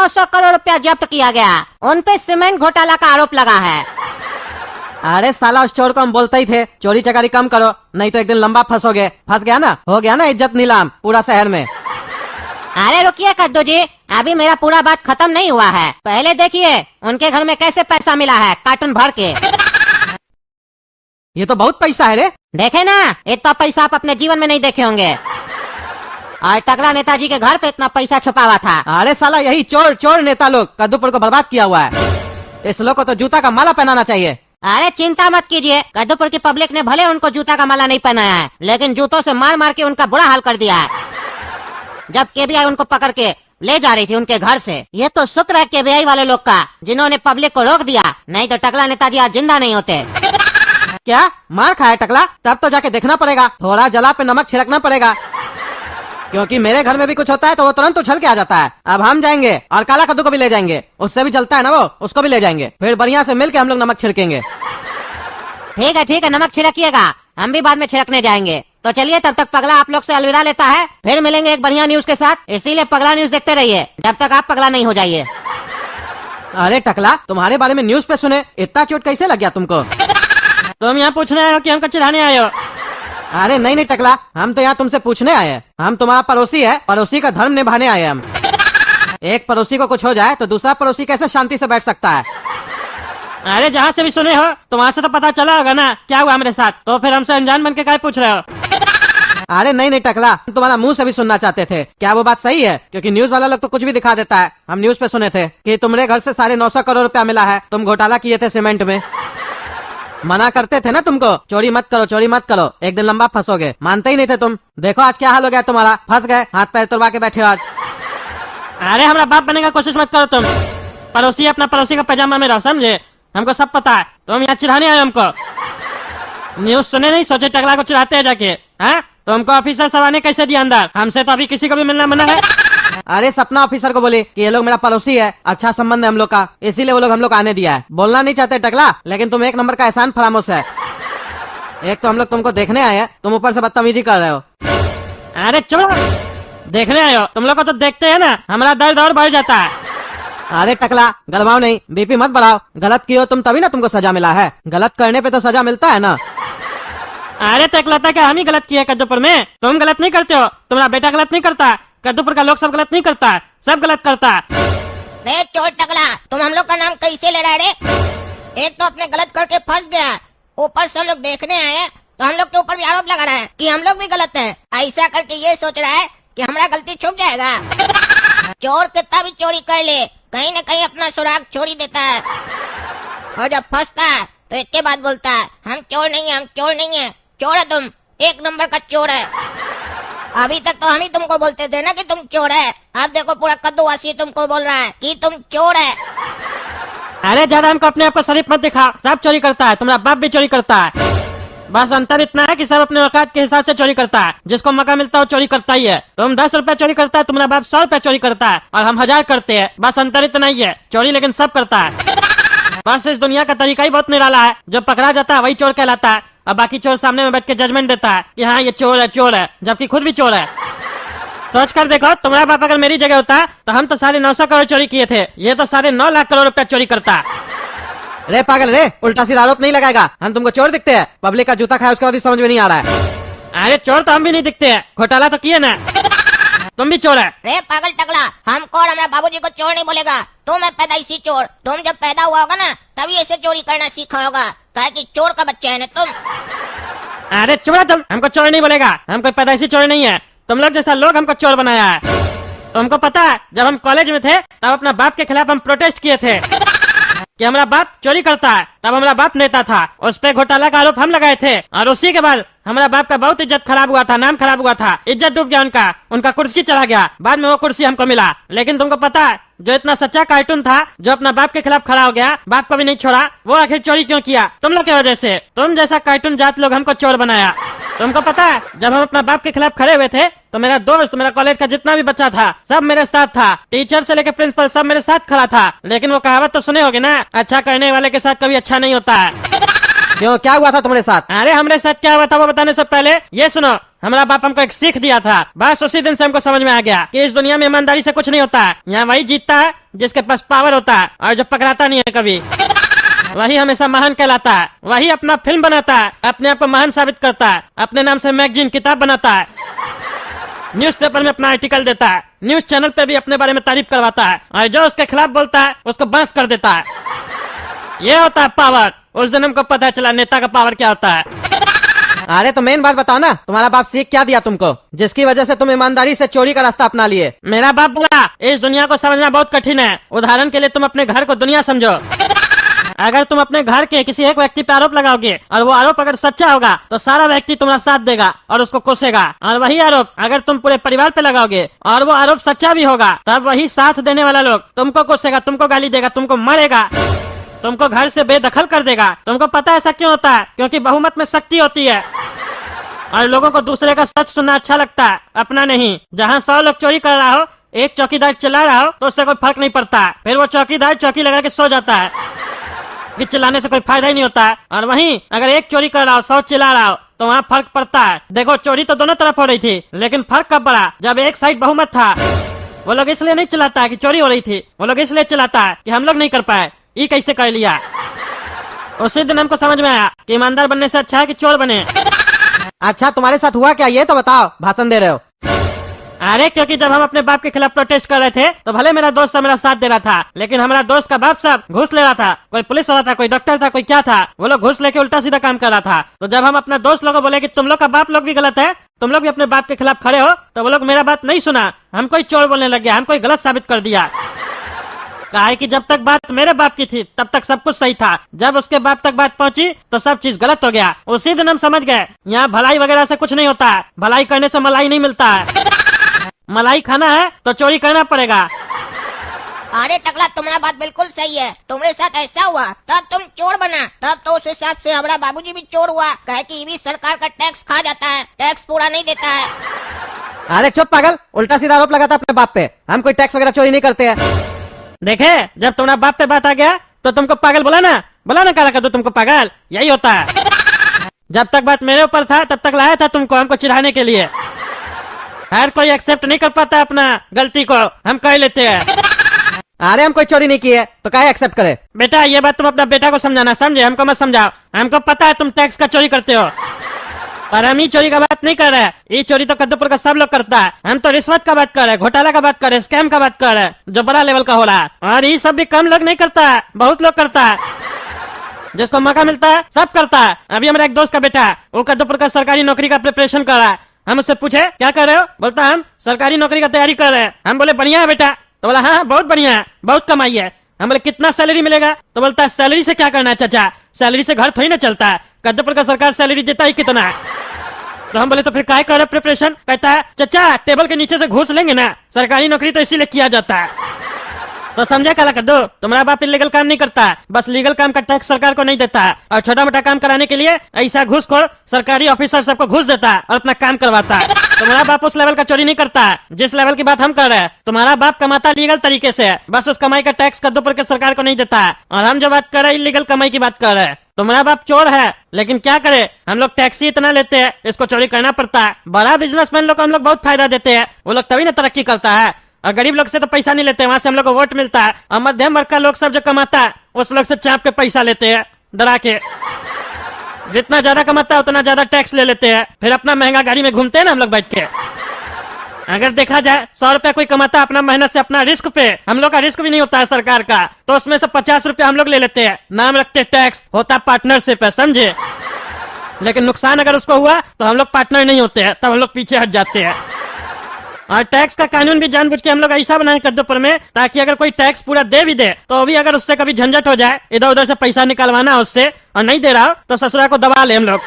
900 करोड़ रुपया जब्त किया गया। उन पे सीमेंट घोटाला का आरोप लगा है। अरे साला उस चोर को हम बोलते ही थे चोरी चकारी कम करो, नहीं तो एक दिन लंबा फंसोगे। फंस गया ना, हो गया ना इज्जत नीलाम पूरा शहर में। अरे रुकिए कद्दू जी, अभी मेरा पूरा बात खत्म नहीं हुआ है। पहले देखिए उनके घर में कैसे पैसा मिला है कार्टून भर के। ये तो बहुत पैसा है रे। देखे ना, इतना पैसा आप अपने जीवन में नहीं देखे होंगे। और टकला नेताजी के घर पे इतना पैसा छुपा हुआ था। अरे साला यही चोर चोर नेता लोग कद्दूपुर को बर्बाद किया हुआ है। इस लोग को तो जूता का माला पहनाना चाहिए। अरे चिंता मत कीजिए, कद्दूपुर की पब्लिक ने भले उनको जूता का माला नहीं पहनाया है, लेकिन जूतों से मार मार के उनका बुरा हाल कर दिया है। जब केबीआई उनको पकड़ के ले जा रही थी उनके घर से। ये तो शुक्र है केबीआई वाले लोग का, जिन्होंने पब्लिक को रोक दिया, नहीं तो टकला नेताजी आज जिंदा नहीं होते। क्या मार खाया टकला? तब तो जाके देखना पड़ेगा, थोड़ा जला पे नमक छिड़कना पड़ेगा, क्योंकि मेरे घर में भी कुछ होता है तो वो तुरंत उछल के आ जाता है। अब हम जाएंगे और काला कद्दू को भी ले जाएंगे, उससे भी जलता है ना वो, उसको भी ले जाएंगे, फिर बढ़िया से मिल के हम लोग नमक छिड़केंगे। ठीक है, नमक छिड़किएगा, हम भी बाद में छिड़कने जाएंगे। तो चलिए तब तक पगला आप लोग से अलविदा लेता है, फिर मिलेंगे एक बढ़िया न्यूज के साथ। इसीलिए पगला न्यूज देखते रहिए जब तक आप पगला नहीं हो जाइए। अरे टकला, तुम्हारे बारे में न्यूज पे सुने, इतना चोट कैसे लग गया तुमको? तुम यहाँ पूछने आए हो कि हमको चिढ़ाने आए हो? अरे नहीं टकला, हम तो यहाँ तुमसे पूछने आए हैं। हम तुम्हारा पड़ोसी है, पड़ोसी का धर्म निभाने आए हैं हम। एक पड़ोसी को कुछ हो जाए तो दूसरा पड़ोसी कैसे शांति से बैठ सकता है? अरे जहाँ से भी सुने हो तो वहाँ से तो पता चला होगा ना क्या हुआ मेरे साथ, तो फिर हमसे अनजान बन के क्या पूछ रहे हो? अरे नहीं टकला, हम तुम्हारा मुंह से भी सुनना चाहते थे, क्या वो बात सही है? क्योंकि न्यूज वाला लोग तो कुछ भी दिखा देता है। हम न्यूज पे सुने थे कि तुम्हारे घर से 950 करोड़ रुपया मिला है, तुम घोटाला किए थे सीमेंट में। मना करते थे ना तुमको, चोरी मत करो, एक दिन लंबा फंसोगे, मानते ही नहीं थे तुम। देखो आज क्या हाल हो गया तुम्हारा, फंस गए, हाथ पैर तोड़वा के बैठे हो आज। अरे हमारा बाप बनने का कोशिश मत करो तुम। पड़ोसी अपना पड़ोसी का पैजामा में रहो, समझे? हमको सब पता है, तुम यहाँ चिढ़ाने आए हमको। न्यूज सुने नहीं, सोचे टकला को चिढ़ाते हैं जाके। हाँ, तो हमको ऑफिसर साहब ने कैसे दिया अंदर? हमसे तो अभी किसी को भी मिलना मना है। अरे सपना ऑफिसर को बोले कि ये लोग मेरा पड़ोसी है, अच्छा संबंध है हम लोग का, इसीलिए वो लोग हम लोग आने दिया है। बोलना नहीं चाहते टकला, लेकिन तुम एक नंबर का एहसान फरामोश है। एक तो हम लोग तुमको देखने आए हैं, तुम ऊपर से बदतमीजी कर रहे हो। अरे चुप, देखने आए हो? तुम लोग को तो देखते हैं ना हमारा दर्द और बढ़ जाता है। अरे टकला गलवाओ नहीं, बीपी मत बढ़ाओ, गलत किए हो तुम तभी ना तुमको सजा मिला है, गलत करने पे तो सजा मिलता है ना। अरे टकलाता क्या हम ही गलत किए कद्दूपुर में? तुम गलत नहीं करते हो, तुम्हारा बेटा गलत नहीं करता, कद्दूपुर का लोग सब गलत नहीं करता, सब गलत करता। रे चोर टकला, तुम हम लोग का नाम कैसे ले रहे रे? एक तो अपने गलत करके फंस गया, ऊपर से हम लोग देखने आए तो हम लोग के ऊपर भी आरोप लगा रहा है कि हम लोग भी गलत हैं। ऐसा करके ये सोच रहा है कि हमारा गलती छुप जाएगा। चोर कितना भी चोरी कर ले, कहीं न कहीं अपना सुराग छोड़ ही देता है, और जब फंसता है तो एक के बाद बोलता है हम चोर नहीं है। चोर है तुम, एक नंबर का चोर है। अभी तक तो हम ही तुमको बोलते थे ना कि तुम चोर है, अब देखो पूरा कद्दूवासी तुमको बोल रहा है कि तुम चोर है। अरे ज्यादा हमको अपने आप को शरीफ मत दिखा, सब चोरी करता है, तुम्हारा बाप भी चोरी करता है। बस अंतर इतना है कि सब अपने औकात के हिसाब से चोरी करता है, जिसको मौका मिलता है वो चोरी करता ही है। तुम 10 रुपया चोरी करता है, तुम्हारा बाप 100 रुपया चोरी करता है, और हम 1000 करते हैं। बस अंतर इतना ही है, चोरी लेकिन सब करता है। बस इस दुनिया का तरीका ही बहुत निराला है, जो पकड़ा जाता है वही चोर कहलाता है, और बाकी चोर सामने में बैठ के जजमेंट देता है कि हाँ ये चोर है, जबकि खुद भी चोर है। सोच कर देखो, तुम्हारा बाप अगर मेरी जगह होता तो हम तो 950 करोड़ चोरी किए थे, ये तो 9.5 लाख करोड़ रुपया चोरी करता। रे पागल रे, उल्टा सीधा आरोप नहीं लगाएगा, हम तुमको चोर दिखते हैं? पब्लिक का जूता खाया उसके बाद भी समझ में नहीं आ रहा है। अरे चोर तो हम भी नहीं दिखते हैं, घोटाला तो किए ना, तुम भी चोर है। रे पागल टकला, हमको और हमारे बाबूजी को चोर नहीं बोलेगा, तुम है पैदाइशी चोर। तुम जब पैदा हुआ होगा ना तभी ऐसे चोरी करना सीखा होगा, काहे कि चोर का बच्चा है ना तुम। अरे चुप रहो तुम, हमको चोर नहीं बोलेगा, हम कोई पैदाइशी चोर नहीं है, तुम लोग जैसा लोग हमको चोर बनाया है। तुमको पता है जब हम कॉलेज में थे तब अपना बाप के खिलाफ हम प्रोटेस्ट किए थे कि हमारा बाप चोरी करता है, तब हमारा बाप नेता था, उस पे घोटाला का आरोप हम लगाए थे, और उसी के बाद हमारा बाप का बहुत इज्जत खराब हुआ था, नाम खराब हुआ था, इज्जत डूब गया उनका कुर्सी चला गया, बाद में वो कुर्सी हमको मिला। लेकिन तुमको पता है जो इतना सच्चा कार्टून था, जो अपना बाप के खिलाफ खड़ा हो गया, बाप को भी नहीं छोड़ा, वो आखिर चोरी क्यों किया? तुम लोग की वजह से। तुम जैसा कार्टून जात लोग हमको चोर बनाया। तुमको पता है जब हम अपना बाप के खिलाफ खड़े हुए थे तो मेरा दोस्त, मेरा कॉलेज का जितना भी बच्चा था सब मेरे साथ था, टीचर से लेकर प्रिंसिपल सब मेरे साथ खड़ा था। लेकिन वो कहावत तो सुने होगे ना, अच्छा करने वाले के साथ कभी अच्छा नहीं होता है। क्यों, क्या हुआ था तुम्हारे साथ? अरे हमारे साथ क्या हुआ था वो बताने से पहले ये सुनो, हमारा बाप हमको एक सीख दिया था। बस उसी दिन से हमको समझ में आ गया कि इस दुनिया में ईमानदारी से कुछ नहीं होता। यहाँ वही जीतता है जिसके पास पावर होता है, और जो पकड़ाता नहीं है कभी, वही हमेशा महान कहलाता है। वही अपना फिल्म बनाता है, अपने आप को महान साबित करता है, अपने नाम से मैगजीन किताब बनाता है, न्यूज़पेपर में अपना आर्टिकल देता है, न्यूज चैनल पे भी अपने बारे में तारीफ करवाता है, और जो उसके खिलाफ बोलता है उसको बंस कर देता है। ये होता है पावर। उस दिन हमको पता चला नेता का पावर क्या होता है। अरे तो मेन बात बताओ ना, तुम्हारा बाप सीख क्या दिया तुमको, जिसकी वजह से तुम ईमानदारी से चोरी का रास्ता अपना लिए? मेरा बाप बोला इस दुनिया को समझना बहुत कठिन है। उदाहरण के लिए तुम अपने घर को दुनिया समझो। अगर तुम अपने घर के किसी एक व्यक्ति पे आरोप लगाओगे और वो आरोप अगर सच्चा होगा तो सारा व्यक्ति तुम्हारा साथ देगा और उसको कोसेगा, और वही आरोप अगर तुम पूरे परिवार पे लगाओगे और वो आरोप सच्चा भी होगा तब वही साथ देने वाला लोग तुमको कोसेगा, तुमको गाली देगा, तुमको मारेगा, तुमको घर से बेदखल कर देगा। तुमको पता है ऐसा क्यों होता है? क्योंकि बहुमत में शक्ति होती है और लोगों को दूसरे का सच सुनना अच्छा लगता है, अपना नहीं। जहाँ 100 लोग चोरी कर रहा हो, एक चौकीदार चिल्ला रहा हो तो उससे कोई फर्क नहीं पड़ता, फिर वो चौकीदार चौकी लगा के सो जाता है कि चिल्लाने से कोई फायदा ही नहीं होता है। और वहीं अगर एक चोरी कर रहा हो 100 चिल्ला रहा हो तो वहाँ फर्क पड़ता है। देखो चोरी तो दोनों तरफ हो रही थी, लेकिन फर्क कब पड़ा? जब एक साइड बहुमत था। वो लोग इसलिए नहीं चिल्लाता है कि चोरी हो रही थी, वो लोग इसलिए चिल्लाता है कि हम लोग नहीं कर पाए, ये कैसे कर लिया। उसी दिन हमको समझ में आया कि ईमानदार बनने से अच्छा है कि चोर बने। अच्छा तुम्हारे साथ हुआ क्या, ये तो बताओ, भाषण दे रहे हो? अरे क्योंकि जब हम अपने बाप के खिलाफ प्रोटेस्ट कर रहे थे तो भले मेरा दोस्त सब मेरा साथ दे रहा था, लेकिन हमारा दोस्त का बाप सब घूस ले रहा था। कोई पुलिस वाला था, कोई डॉक्टर था, कोई क्या था, वो लोग घूस लेके उल्टा सीधा काम कर रहा था। तो जब हम अपने दोस्त लोगों को बोले कि तुम लोग का बाप लोग भी गलत है, तुम लोग भी अपने बाप के खिलाफ खड़े हो, तो वो लोग मेरा बात नहीं सुना, हमको ही चोर बोलने लग गया, हमको ही गलत साबित कर दिया। कहा है कि जब तक बात मेरे बाप की थी तब तक सब कुछ सही था, जब उसके बाप तक बात पहुंची तो सब चीज गलत हो गया। उसी दिन हम समझ गए यहाँ भलाई वगैरह से कुछ नहीं होता है, भलाई करने से मलाई नहीं मिलता है। मलाई खाना है तो चोरी करना पड़ेगा। अरे टकला तुम्हारा बात बिल्कुल सही है, तुम्हारे साथ ऐसा हुआ तब तुम चोर बना, तब तो उस हिसाब से हमारा बाबूजी भी चोर हुआ, कहे कि ये भी सरकार का टैक्स खा जाता है, टैक्स पूरा नहीं देता है। अरे चुप पागल, उल्टा सीधा आरोप लगाता अपने बाप पे। हम कोई टैक्स वगैरह चोरी नहीं करते हैं। देखे जब तुम्हारा बाप पे बात आ गया तो तुमको पागल बोला ना काला कर दो तुमको पागल, यही होता है। जब तक बात मेरे ऊपर था तब तक लाया था तुमको हमको चिढ़ाने के लिए। हर कोई एक्सेप्ट नहीं कर पाता अपना गलती को, हम कह लेते हैं। अरे हम कोई चोरी नहीं की है तो काहे एक्सेप्ट करे? बेटा ये बात तुम अपना बेटा को समझाना, समझे? हमको मत समझाओ, हमको पता है तुम टैक्स का चोरी करते हो, पर हम ये चोरी का बात नहीं कर रहे हैं। ये चोरी तो कद्दूपुर का सब लोग करता है, हम तो रिश्वत का बात कर रहे हैं, घोटाला का बात कर रहे हैं, स्कैम का बात कर रहे हैं, जो बड़ा लेवल का हो रहा है। और ये सब भी कम लोग नहीं करता है, बहुत लोग करता है, जिसको मौका मिलता है सब करता है। अभी हमारा एक दोस्त का बेटा है, वो कद्दूपुर का सरकारी नौकरी का प्रिपरेशन कर रहा है। हम उससे पूछे क्या कर रहे हो, बोलता हम सरकारी नौकरी का तैयारी कर रहे हैं। हम बोले बढ़िया है बेटा, तो बोला हाँ बहुत बढ़िया है, बहुत कमाई है। हम बोले कितना सैलरी मिलेगा, तो बोलता है सैलरी से क्या करना है चाचा, सैलरी से घर थोड़ी ना चलता है, कद्दूपुर का सरकार सैलरी देता ही कितना है। तो हम बोले तो फिर काय कर रहे प्रिपरेशन, कहता है चाचा टेबल के नीचे से घूस लेंगे ना, सरकारी नौकरी तो इसीलिए किया जाता है। तो समझे काला कद्दू, तुम्हारा बाप इलीगल काम नहीं करता है, बस लीगल काम का टैक्स सरकार को नहीं देता है, और छोटा मोटा काम कराने के लिए ऐसा घूसखोर सरकारी ऑफिसर सबको घूस देता है और अपना काम करवाता है। तुम्हारा बाप उस लेवल का चोरी नहीं करता है जिस लेवल की बात हम कर रहे हैं। तुम्हारा बाप कमाता लीगल तरीके से है, बस उस कमाई का टैक्स कद्दूपुर के सरकार को नहीं देता है। और हम जो बात कर रहे हैं इलीगल कमाई की बात कर रहे हैं। तुम्हारा बाप चोर है, लेकिन क्या करे, हम लोग टैक्स ही इतना लेते हैं, इसको चोरी करना पड़ता है। बड़ा बिजनेसमैन लोग को हम लोग बहुत फायदा देते हैं, वो लोग तभी ना तरक्की करता है। और गरीब लोग से तो पैसा नहीं लेते, वहाँ से हम लोग को वोट मिलता है। और मध्यम वर्ग का लोग सब जो कमाता है उस लोग से चाप के पैसा लेते हैं, डरा के। जितना ज्यादा कमाता है उतना ज्यादा टैक्स ले लेते हैं, फिर अपना महंगा गाड़ी में घूमते हैं ना हम लोग बैठ के। अगर देखा जाए 100 रुपया कोई कमाता है अपना मेहनत से, अपना रिस्क पे, हम लोग का रिस्क भी नहीं होता है सरकार का, तो उसमें से 50 रुपया हम लोग ले लेते हैं, नाम रखते टैक्स, होता पार्टनरशिप है, समझे? लेकिन नुकसान अगर उसको हुआ तो हम लोग पार्टनर नहीं होते हैं, तब हम लोग पीछे हट जाते हैं। और टैक्स का कानून भी जानबूझ के हम लोग ऐसा बनाए कद्दूपुर में, ताकि अगर कोई टैक्स पूरा दे भी दे तो भी अगर उससे कभी झंझट हो जाए, इधर उधर से पैसा निकलवाना उससे, और नहीं दे रहा हो तो ससुरा को दबा ले हम लोग।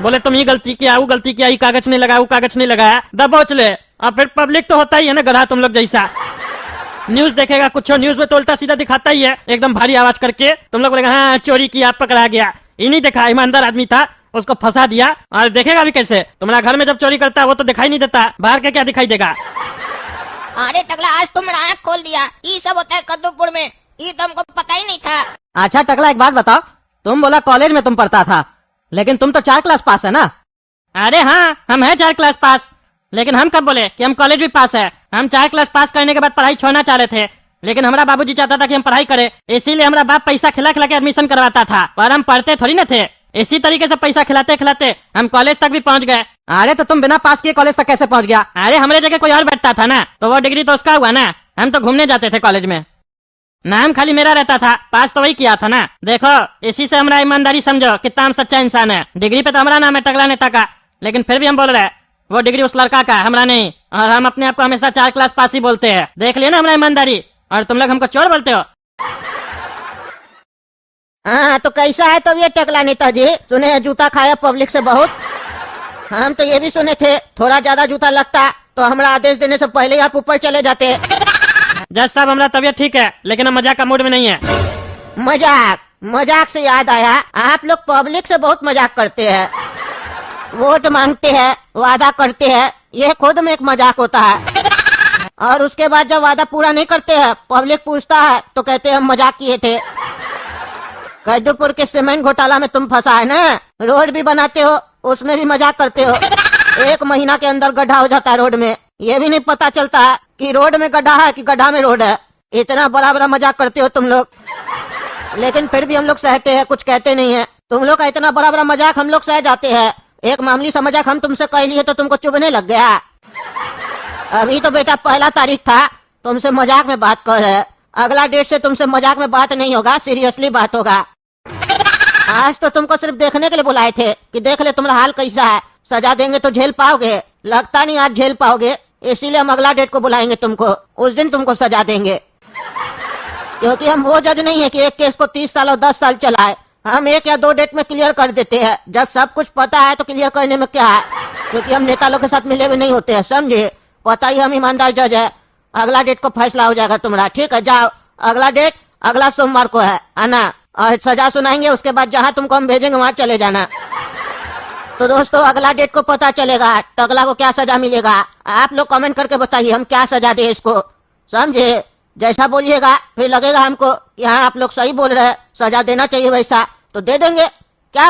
बोले तुम ये गलती किया, वो गलती किया, ये कागज नहीं लगाया, वो कागज नहीं लगाया, दबोच ले। और फिर पब्लिक तो होता ही है ना गधा तुम लोग जैसा, न्यूज देखेगा कुछ, न्यूज में तो उल्टा सीधा दिखाता ही है, एकदम भारी आवाज करके। तुम लोग बोलेगा हाँ चोरी किया, पकड़ा गया। ये नहीं देखा ईमानदार आदमी था, उसको फंसा दिया। और देखेगा भी कैसे, तुम्हारा घर में जब चोरी करता है वो तो दिखाई नहीं देता, बाहर के क्या दिखाई देगा। अरे टकला आज तुमने आँख खोल दिया, ये सब होता है कद्दूपुर में, ये तो हमको पता ही नहीं था। अच्छा टकला एक बात बताओ, तुम बोला कॉलेज में तुम पढ़ता था, लेकिन तुम तो 4 क्लास पास है ना। अरे हाँ, हम है 4 क्लास पास, लेकिन हम कब बोले कि हम कॉलेज भी पास है। हम 4 क्लास पास करने के बाद पढ़ाई छोड़ना चाह रहे थे, लेकिन हमारा बाबूजी चाहता था कि हम पढ़ाई करें, इसीलिए हमारा बाप पैसा खिला खिला के एडमिशन करवाता था, पर हम पढ़ते थोड़ी ना थे। इसी तरीके से पैसा खिलाते खिलाते हम कॉलेज तक भी पहुंच गए। अरे तो तुम बिना पास किए कॉलेज तक कैसे पहुंच गया? अरे हमारे जगह कोई और बैठता था ना, तो वो डिग्री तो उसका हुआ ना। हम तो घूमने जाते थे कॉलेज में, नाम खाली मेरा रहता था, पास तो वही किया था ना। देखो, इसी से हमारा ईमानदारी समझो कितना हम सच्चा इंसान है। डिग्री पे तो हमारा नाम है टकला नेता का, लेकिन फिर भी हम बोल रहे हैं वो डिग्री उस लड़का का, हमारा नहीं। और हम अपने आप को हमेशा 4 क्लास पास ही बोलते हैं। देख लिया ना हमारा ईमानदारी, और तुम लोग हमको चोर बोलते हो। हाँ तो कैसा है तब ये टकला नेताजी? सुने हैं जूता खाया पब्लिक से बहुत। हम तो ये भी सुने थे थोड़ा ज्यादा जूता लगता तो हमारा आदेश देने से पहले ही आप ऊपर चले जाते। जज साहब, हमारा तबीयत ठीक है, लेकिन हम मजाक का मूड में नहीं है। मजाक? मजाक से याद आया, आप लोग पब्लिक से बहुत मजाक करते हैं, वोट मांगते हैं, वादा करते हैं, ये खुद में एक मजाक होता है। और उसके बाद जब वादा पूरा नहीं करते हैं, पब्लिक पूछता है तो कहते हैं हम मजाक किए थे। कैदूपुर के सीमेंट घोटाला में तुम फंसा है ना, रोड भी बनाते हो उसमें भी मजाक करते हो। 1 महीना के अंदर गड्ढा हो जाता है रोड में, ये भी नहीं पता चलता कि रोड में गड्ढा है कि गड्ढा में रोड है। इतना बड़ा बड़ा मजाक करते हो तुम लोग, लेकिन फिर भी हम लोग सहते हैं, कुछ कहते नहीं है। तुम लोग का इतना बड़ा बड़ा मजाक हम लोग सह जाते हैं। एक मामूली सा मजाक हम तुमसे कह लिए तो तुमको चुभने लग गया। अभी तो बेटा 1 तारीख था, तुमसे मजाक में बात कर रहे हैं। अगला डेट से तुमसे मजाक में बात नहीं होगा, सीरियसली बात होगा। आज तो तुमको सिर्फ देखने के लिए बुलाए थे कि देख ले तुम्हारा हाल कैसा है। सजा देंगे तो झेल पाओगे? लगता नहीं आज झेल पाओगे, इसीलिए हम अगला डेट को बुलाएंगे तुमको, उस दिन तुमको सजा देंगे। क्योंकि हम वो जज नहीं है कि एक केस को 30 साल और 10 साल चलाए। हम 1 या 2 डेट में क्लियर कर देते हैं। जब सब कुछ पता है तो क्लियर करने में क्या है, क्योंकि हम नेता लोग के साथ मिले हुए नहीं होते हैं, समझे? पता ही हम ईमानदार जज है। अगला डेट को फैसला हो जाएगा तुम्हारा, ठीक है? जाओ, अगला डेट अगला सोमवार को है आना, और सजा सुनाएंगे। उसके बाद जहाँ तुमको हम भेजेंगे वहाँ चले जाना। तो दोस्तों, अगला डेट को पता चलेगा टकला को क्या सजा मिलेगा। आप लोग कमेंट करके बताइए हम क्या सजा दे इसको, समझे? जैसा बोलिएगा फिर लगेगा हमको कि हाँ आप लोग सही बोल रहे हैं, सजा देना चाहिए वैसा, तो दे देंगे।